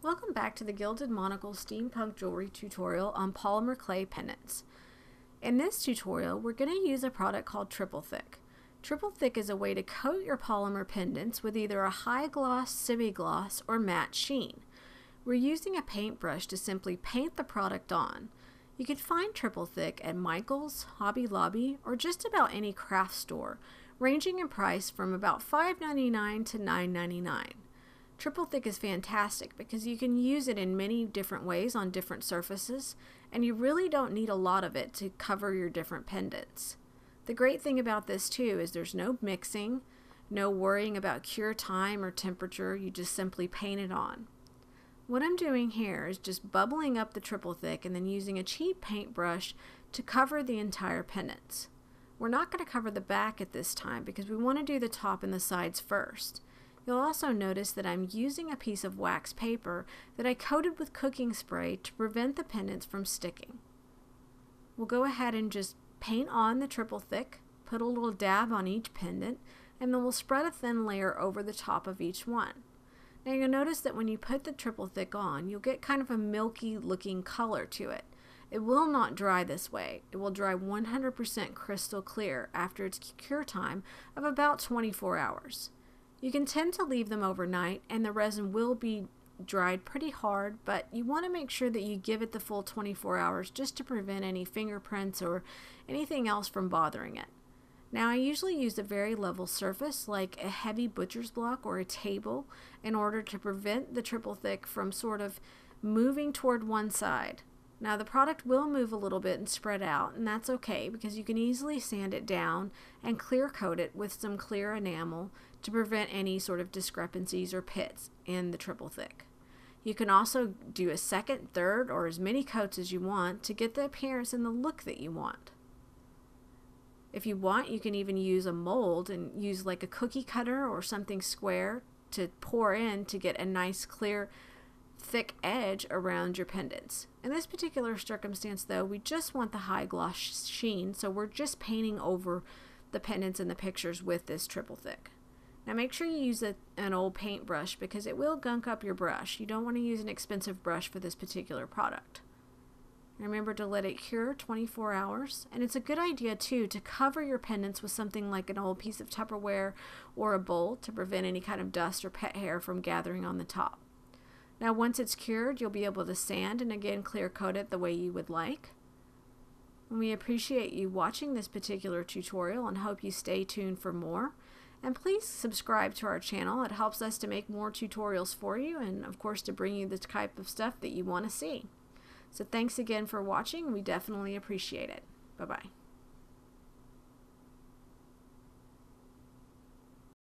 Welcome back to the Gilded Monocle Steampunk Jewelry tutorial on polymer clay pendants. In this tutorial, we're going to use a product called Triple Thick. Triple Thick is a way to coat your polymer pendants with either a high gloss, semi-gloss, or matte sheen. We're using a paintbrush to simply paint the product on. You can find Triple Thick at Michael's, Hobby Lobby, or just about any craft store, ranging in price from about $5.99 to $9.99. Triple Thick is fantastic because you can use it in many different ways on different surfaces, and you really don't need a lot of it to cover your different pendants. The great thing about this too is there's no mixing, no worrying about cure time or temperature, you just simply paint it on. What I'm doing here is just bubbling up the Triple Thick and then using a cheap paintbrush to cover the entire pendants. We're not going to cover the back at this time because we want to do the top and the sides first. You'll also notice that I'm using a piece of wax paper that I coated with cooking spray to prevent the pendants from sticking. We'll go ahead and just paint on the Triple Thick, put a little dab on each pendant, and then we'll spread a thin layer over the top of each one. Now you'll notice that when you put the Triple Thick on, you'll get kind of a milky looking color to it. It will not dry this way. It will dry 100% crystal clear after its cure time of about 24 hours. You can tend to leave them overnight and the resin will be dried pretty hard, but you want to make sure that you give it the full 24 hours just to prevent any fingerprints or anything else from bothering it. Now I usually use a very level surface like a heavy butcher's block or a table in order to prevent the Triple Thick from sort of moving toward one side. Now the product will move a little bit and spread out, and that's okay because you can easily sand it down and clear coat it with some clear enamel to prevent any sort of discrepancies or pits in the Triple Thick. You can also do a second, third, or as many coats as you want to get the appearance and the look that you want. If you want, you can even use a mold and use like a cookie cutter or something square to pour in to get a nice clear thick edge around your pendants. In this particular circumstance though, we just want the high gloss sheen, so we're just painting over the pendants and the pictures with this Triple Thick. Now make sure you use an old paintbrush because it will gunk up your brush. You don't want to use an expensive brush for this particular product. Remember to let it cure 24 hours, and it's a good idea too to cover your pendants with something like an old piece of Tupperware or a bowl to prevent any kind of dust or pet hair from gathering on the top. Now once it's cured, you'll be able to sand and again clear coat it the way you would like. And we appreciate you watching this particular tutorial and hope you stay tuned for more. And please subscribe to our channel. It helps us to make more tutorials for you and of course to bring you the type of stuff that you want to see. So thanks again for watching. We definitely appreciate it. Bye-bye.